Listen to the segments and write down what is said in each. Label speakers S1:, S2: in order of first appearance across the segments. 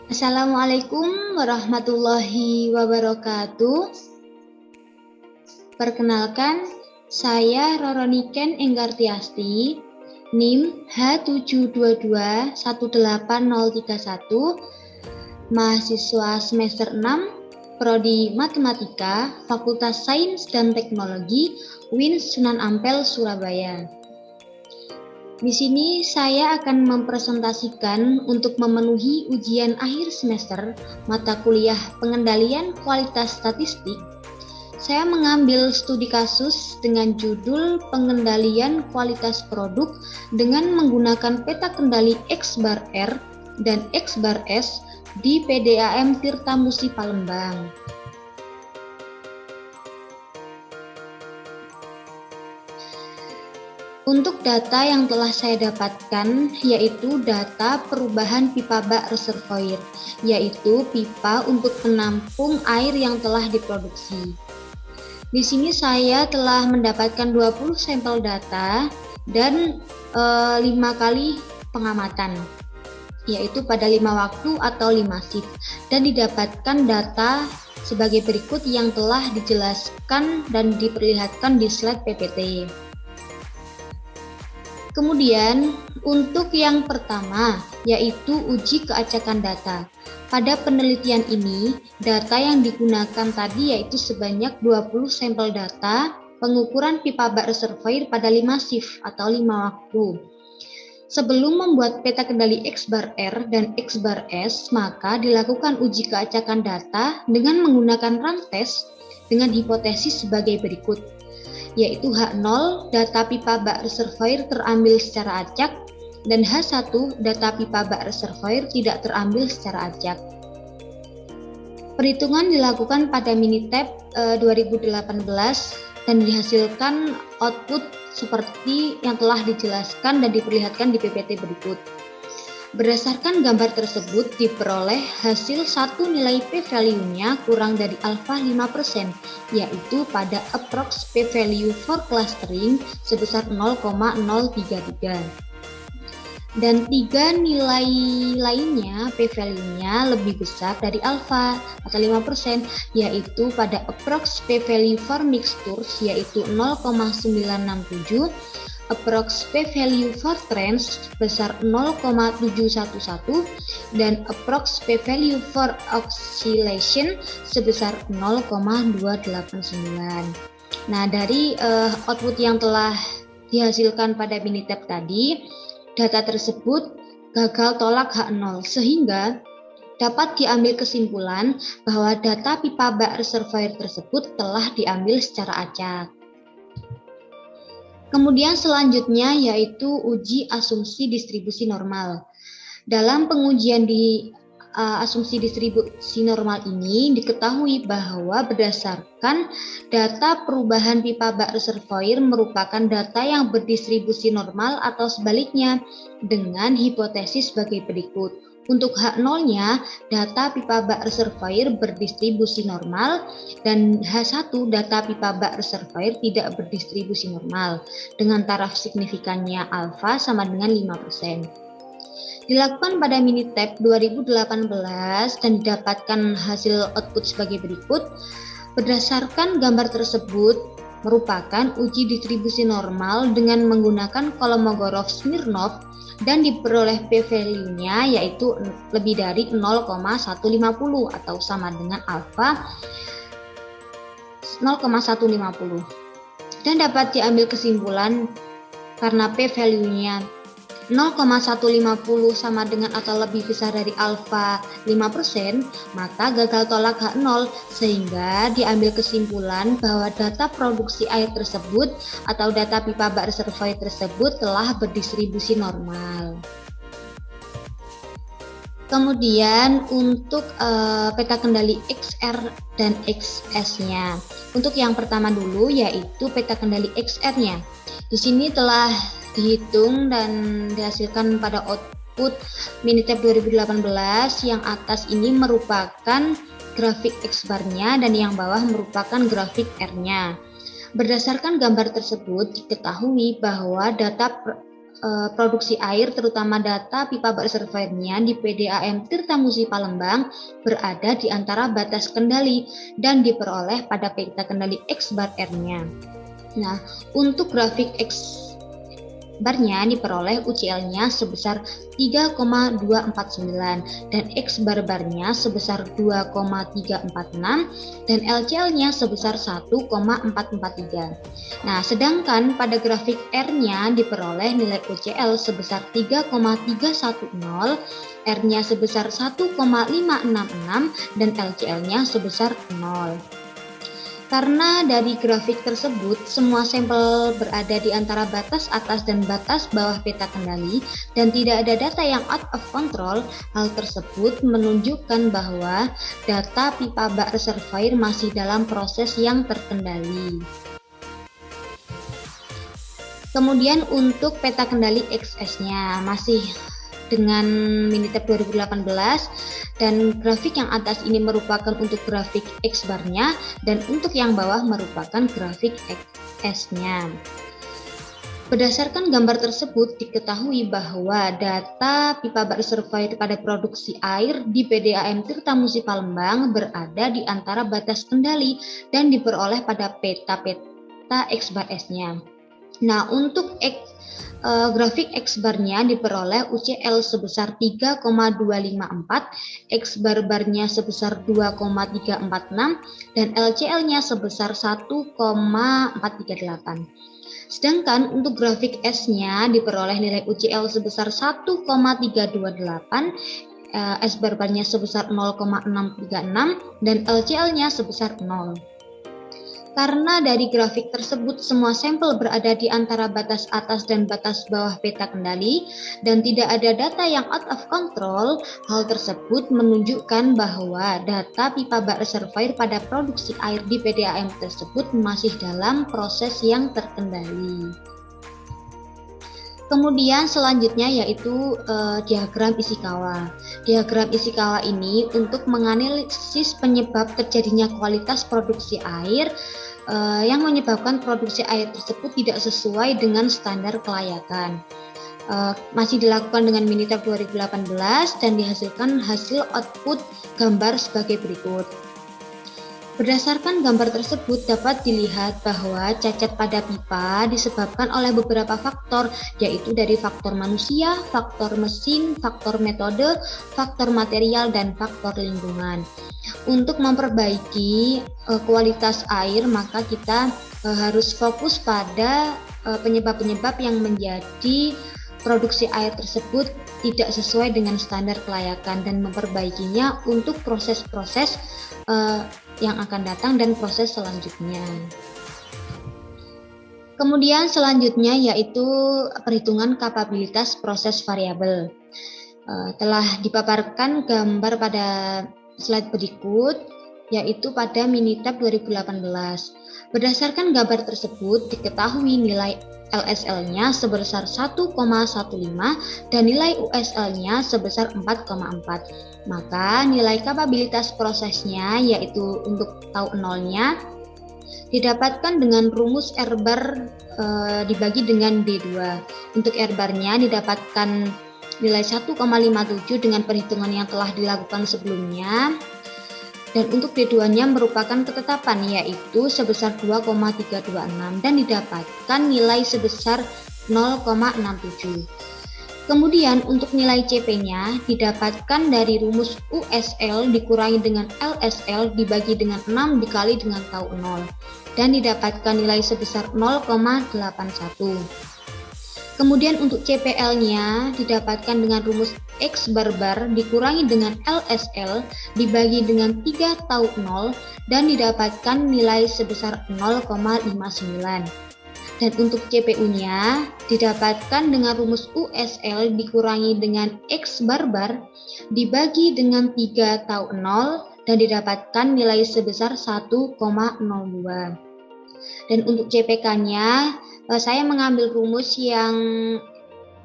S1: Assalamualaikum warahmatullahi wabarakatuh. Perkenalkan, saya Roroniken Enggartiasti, NIM H72218031, mahasiswa semester 6, Prodi Matematika, Fakultas Sains dan Teknologi, UIN Sunan Ampel, Surabaya. Di sini saya akan mempresentasikan untuk memenuhi ujian akhir semester mata kuliah pengendalian kualitas statistik. Saya mengambil studi kasus dengan judul pengendalian kualitas produk dengan menggunakan peta kendali X bar R dan X bar S di PDAM Tirtamusi Palembang. Untuk data yang telah saya dapatkan, yaitu data perubahan pipa bak reservoir, yaitu pipa untuk menampung air yang telah diproduksi. Di sini saya telah mendapatkan 20 sampel data dan 5 kali pengamatan, yaitu pada 5 waktu atau 5 shift, dan didapatkan data sebagai berikut yang telah dijelaskan dan diperlihatkan di slide PPT. Kemudian, untuk yang pertama, yaitu uji keacakan data. Pada penelitian ini, data yang digunakan tadi yaitu sebanyak 20 sampel data pengukuran pipa bak reservoir pada 5 shift atau 5 waktu. Sebelum membuat peta kendali X bar R dan X bar S, maka dilakukan uji keacakan data dengan menggunakan run test dengan hipotesis sebagai berikut, yaitu H0 data pipa bak reservoir terambil secara acak dan H1 data pipa bak reservoir tidak terambil secara acak. Perhitungan dilakukan pada Minitab 2018 dan dihasilkan output seperti yang telah dijelaskan dan diperlihatkan di PPT berikut. Berdasarkan gambar tersebut diperoleh hasil satu nilai p-value-nya kurang dari alfa 5%, yaitu pada approx p-value for clustering sebesar 0,033. Dan 3 nilai lainnya p-value-nya lebih besar dari alfa atau 5%, yaitu pada approx p-value for mixtures yaitu 0,967, approx p-value for trends sebesar 0,711 dan approx p-value for oscillation sebesar 0,289. Nah, dari output yang telah dihasilkan pada Minitab tadi, data tersebut gagal tolak H0 sehingga dapat diambil kesimpulan bahwa data pipa bak reservoir tersebut telah diambil secara acak. Kemudian selanjutnya yaitu uji asumsi distribusi normal. Dalam pengujian di asumsi distribusi normal ini diketahui bahwa berdasarkan data perubahan pipa bak reservoir merupakan data yang berdistribusi normal atau sebaliknya dengan hipotesis sebagai berikut. Untuk H0-nya, data pipa bak reservoir berdistribusi normal dan H1 data pipa bak reservoir tidak berdistribusi normal dengan taraf signifikannya alfa sama dengan 5%. Dilakukan pada Minitab 2018 dan didapatkan hasil output sebagai berikut. Berdasarkan gambar tersebut merupakan uji distribusi normal dengan menggunakan Kolmogorov-Smirnov dan diperoleh p-value-nya yaitu lebih dari 0,150 atau sama dengan alfa 0,150. Dan dapat diambil kesimpulan karena p-value-nya 0,150 sama dengan atau lebih besar dari alfa 5%, maka gagal tolak H0 sehingga diambil kesimpulan bahwa data produksi air tersebut atau data pipa bak reservoir tersebut telah berdistribusi normal. Kemudian untuk peta kendali XR dan XS-nya. Untuk yang pertama dulu yaitu peta kendali XR-nya. Di sini telah dihitung dan dihasilkan pada output Minitab 2018. Yang atas ini merupakan grafik X-bar-nya dan yang bawah merupakan grafik R-nya. Berdasarkan gambar tersebut diketahui bahwa data produksi air terutama data pipa reservoirnya di PDAM Tirtamusi Palembang berada di antara batas kendali dan diperoleh pada peta kendali X bar R-nya. Nah, untuk grafik X barnya diperoleh UCL-nya sebesar 3,249 dan X bar-barnya sebesar 2,346 dan LCL-nya sebesar 1,443. Nah, sedangkan pada grafik R-nya diperoleh nilai UCL sebesar 3,310, R-nya sebesar 1,566 dan LCL-nya sebesar 0. Karena dari grafik tersebut, semua sampel berada di antara batas atas dan batas bawah peta kendali dan tidak ada data yang out of control, hal tersebut menunjukkan bahwa data pipa bak reservoir masih dalam proses yang terkendali. Kemudian untuk peta kendali XS-nya masih dengan Minitab 2018 dan grafik yang atas ini merupakan untuk grafik X barnya dan untuk yang bawah merupakan grafik XS-nya. Berdasarkan gambar tersebut diketahui bahwa data pipa bak reservoir pada produksi air di PDAM Tirtamusi Palembang berada di antara batas kendali dan diperoleh pada peta X bar S-nya. Nah, untuk grafik X barnya diperoleh UCL sebesar 3,254, X bar-barnya sebesar 2,346 dan LCL-nya sebesar 1,438. Sedangkan untuk grafik S-nya diperoleh nilai UCL sebesar 1,328, S bar-barnya sebesar 0,636 dan LCL-nya sebesar 0. Karena dari grafik tersebut semua sampel berada di antara batas atas dan batas bawah peta kendali dan tidak ada data yang out of control, hal tersebut menunjukkan bahwa data pipa bak reservoir pada produksi air di PDAM tersebut masih dalam proses yang terkendali. Kemudian selanjutnya yaitu diagram Ishikawa. Diagram Ishikawa ini untuk menganalisis penyebab terjadinya kualitas produksi air yang menyebabkan produksi air tersebut tidak sesuai dengan standar kelayakan. Masih dilakukan dengan Minitab 2018 dan dihasilkan hasil output gambar sebagai berikut. Berdasarkan gambar tersebut dapat dilihat bahwa cacat pada pipa disebabkan oleh beberapa faktor, yaitu dari faktor manusia, faktor mesin, faktor metode, faktor material, dan faktor lingkungan. Untuk memperbaiki kualitas air, maka kita harus fokus pada penyebab-penyebab yang menjadi produksi air tersebut tidak sesuai dengan standar kelayakan dan memperbaikinya untuk proses-proses yang akan datang dan proses selanjutnya. Kemudian selanjutnya yaitu perhitungan kapabilitas proses variabel. Telah dipaparkan gambar pada slide berikut yaitu pada Minitab 2018. Berdasarkan gambar tersebut diketahui nilai LSL-nya sebesar 1,15 dan nilai USL-nya sebesar 4,4. Maka nilai kapabilitas prosesnya yaitu untuk tau nolnya didapatkan dengan rumus R bar dibagi dengan D2. Untuk R barnya didapatkan nilai 1,57 dengan perhitungan yang telah dilakukan sebelumnya. Dan untuk D2-nya merupakan ketetapan yaitu sebesar 2,326 dan didapatkan nilai sebesar 0,67. Kemudian untuk nilai CP-nya didapatkan dari rumus USL dikurangi dengan LSL dibagi dengan 6 dikali dengan tau 0 dan didapatkan nilai sebesar 0,81. Kemudian untuk CPL-nya didapatkan dengan rumus X bar-bar dikurangi dengan LSL dibagi dengan 3 tau 0 dan didapatkan nilai sebesar 0,59. Dan untuk CPU-nya didapatkan dengan rumus USL dikurangi dengan X bar-bar dibagi dengan 3 tau 0 dan didapatkan nilai sebesar 1,02. Dan untuk CPK-nya saya mengambil rumus yang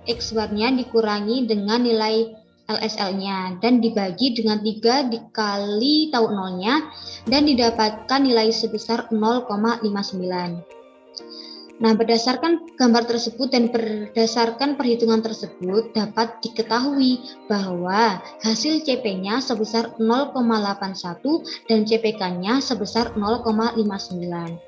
S1: X bar-nya dikurangi dengan nilai LSL-nya dan dibagi dengan 3 dikali tau 0-nya dan didapatkan nilai sebesar 0,59. Nah, berdasarkan gambar tersebut dan berdasarkan perhitungan tersebut dapat diketahui bahwa hasil CP-nya sebesar 0,81 dan CPK-nya sebesar 0,59.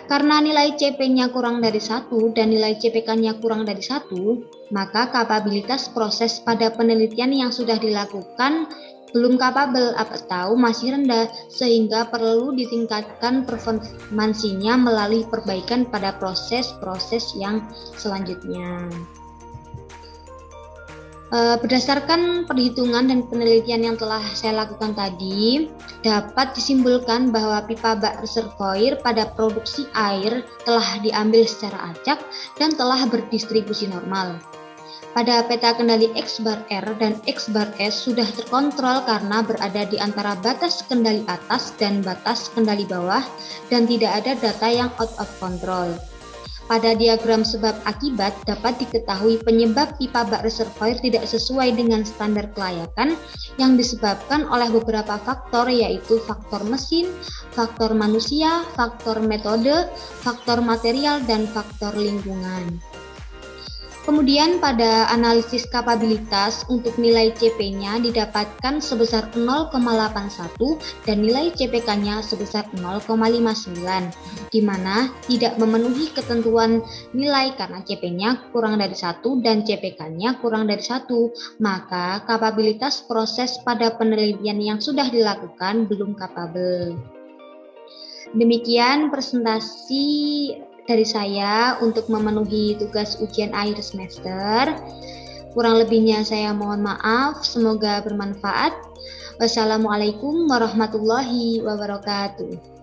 S1: Karena nilai CP-nya kurang dari 1 dan nilai CPK-nya kurang dari 1, maka kapabilitas proses pada penelitian yang sudah dilakukan belum kapabel atau masih rendah, sehingga perlu ditingkatkan performansinya melalui perbaikan pada proses-proses yang selanjutnya. Berdasarkan perhitungan dan penelitian yang telah saya lakukan tadi, dapat disimpulkan bahwa pipa bak reservoir pada produksi air telah diambil secara acak dan telah berdistribusi normal. Pada peta kendali X bar R dan X bar S sudah terkontrol karena berada di antara batas kendali atas dan batas kendali bawah dan tidak ada data yang out of control. Pada diagram sebab akibat dapat diketahui penyebab pipa bak reservoir tidak sesuai dengan standar kelayakan yang disebabkan oleh beberapa faktor, yaitu faktor mesin, faktor manusia, faktor metode, faktor material, dan faktor lingkungan. Kemudian pada analisis kapabilitas untuk nilai CP-nya didapatkan sebesar 0,81 dan nilai CPK-nya sebesar 0,59, di mana tidak memenuhi ketentuan nilai karena CP-nya kurang dari 1 dan CPK-nya kurang dari 1, maka kapabilitas proses pada penelitian yang sudah dilakukan belum kapabel. Demikian presentasi dari saya untuk memenuhi tugas ujian akhir semester. Kurang lebihnya saya mohon maaf, semoga bermanfaat. Wassalamualaikum warahmatullahi wabarakatuh.